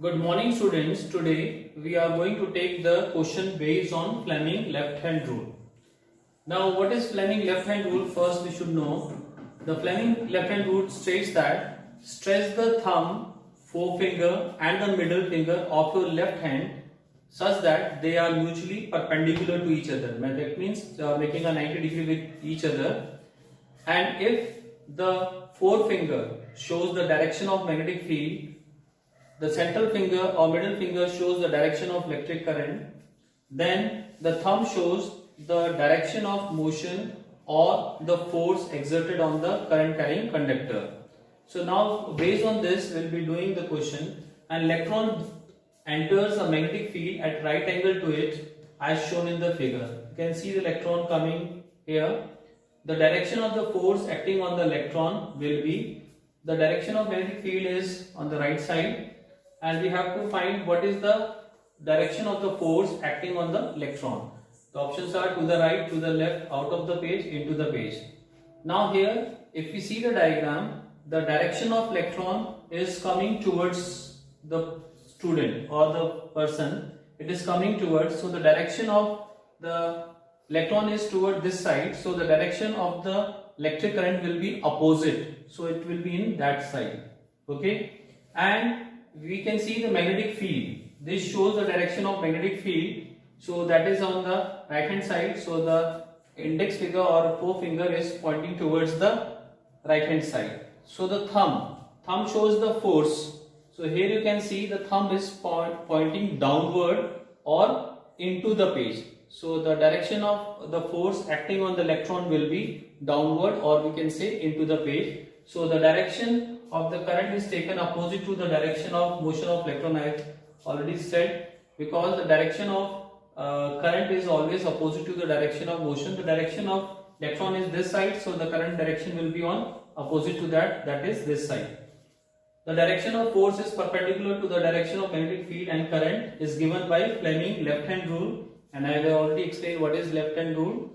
Good morning students. Today we are going to take the question based on Fleming left hand rule. Now what is Fleming left hand rule? First we should know. The Fleming left hand rule states that stretch the thumb, forefinger and the middle finger of your left hand such that they are mutually perpendicular to each other. That means making a 90-degree with each other. And if the forefinger shows the direction of magnetic field, the central finger or middle finger shows the direction of electric current, then the thumb shows the direction of motion or the force exerted on the current carrying conductor. So now based on this we will be doing the question. An electron enters a magnetic field at right angle to it as shown in the figure. You can see the electron coming here. The direction of the force acting on the electron will be, the direction of magnetic field is on the right side, and we have to find what is the direction of the force acting on the electron. The options are to the right, to the left, out of the page, into the page. Now here if we see the diagram, the direction of electron is coming towards the student or the person. It is coming towards, so the direction of the electron is toward this side, so the direction of the electric current will be opposite, so it will be in that side. Okay, and we can see the magnetic field. This shows the direction of magnetic field, so that is on the right hand side, so the index finger or forefinger is pointing towards the right hand side. So the thumb shows the force, so here you can see the thumb is pointing downward or into the page, so the direction of the force acting on the electron will be downward, or we can say into the page. So the direction of the current is taken opposite to the direction of motion of electron. I have already said, because the direction of current is always opposite to the direction of motion. The direction of electron is this side, so the current direction will be on opposite to that, that is this side. The direction of force is perpendicular to the direction of magnetic field, and current is given by Fleming left hand rule, and I have already explained what is left hand rule.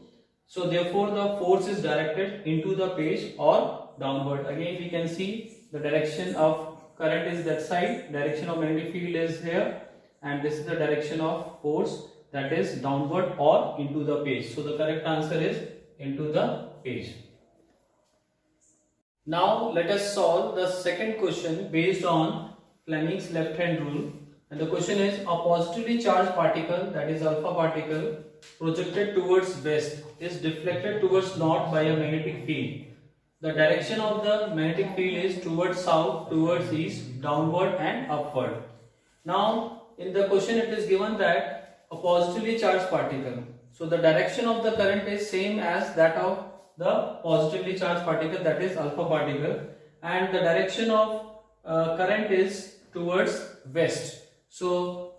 So therefore the force is directed into the page or downward. Again we can see the direction of current is that side, direction of magnetic field is here, and this is the direction of force, that is downward or into the page. So the correct answer is into the page. Now let us solve the second question based on Fleming's left hand rule, and the question is: a positively charged particle, that is alpha particle, projected towards west is deflected towards north by a magnetic field. The direction of the magnetic field is towards south, towards east, downward and upward. Now in the question it is given that a positively charged particle, so the direction of the current is same as that of the positively charged particle, that is alpha particle, and the direction of current is towards west. So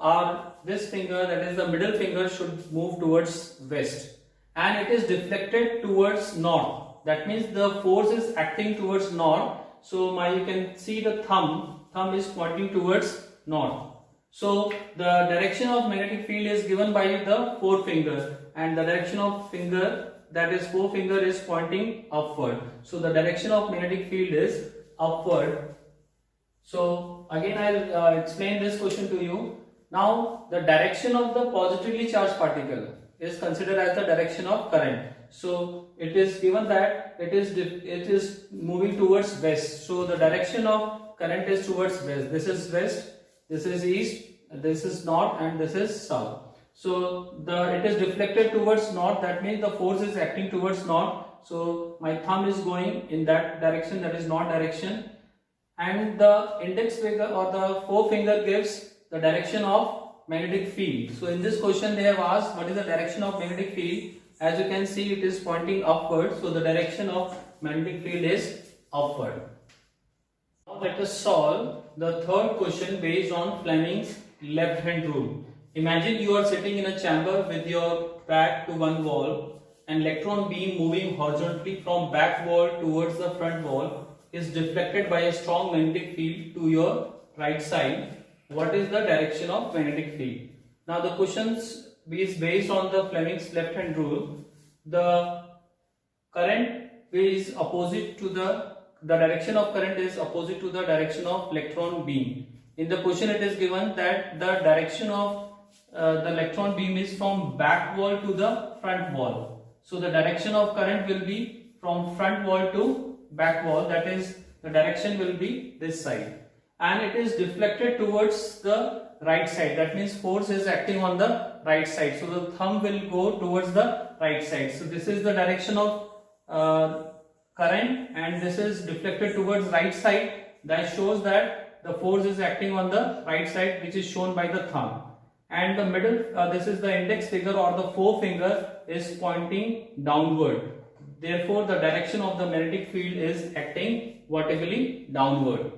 this finger, that is the middle finger, should move towards west, and it is deflected towards north. That means the force is acting towards north. So you can see the thumb is pointing towards north. So the direction of magnetic field is given by the forefinger, and the direction of finger, that is forefinger, is pointing upward. So the direction of magnetic field is upward. So again I'll explain this question to you. Now the direction of the positively charged particle is considered as the direction of current. So it is given that it is moving towards west. So the direction of current is towards west. This is west, this is east, this is north, and this is south. So it is deflected towards north. That means the force is acting towards north. So my thumb is going in that direction, that is north direction, and the index finger or the forefinger gives the direction of magnetic field. So in this question they have asked what is the direction of magnetic field. As you can see, it is pointing upward, so the direction of magnetic field is upward. Now let us solve the third question based on Fleming's left hand rule. Imagine you are sitting in a chamber with your back to one wall. An electron beam moving horizontally from back wall towards the front wall is deflected by a strong magnetic field to your right side. What is the direction of magnetic field? Now the questions is based on the Fleming's left hand rule. The current is opposite to the direction of current is opposite to the direction of electron beam. In the question it is given that the direction of the electron beam is from back wall to the front wall. So the direction of current will be from front wall to back wall, that is the direction will be this side, and it is deflected towards the right side, that means force is acting on the right side, so the thumb will go towards the right side. So this is the direction of current and this is deflected towards right side, that shows that the force is acting on the right side, which is shown by the thumb. And the middle, this is the index finger or the forefinger is pointing downward. Therefore, the direction of the magnetic field is acting vertically downward.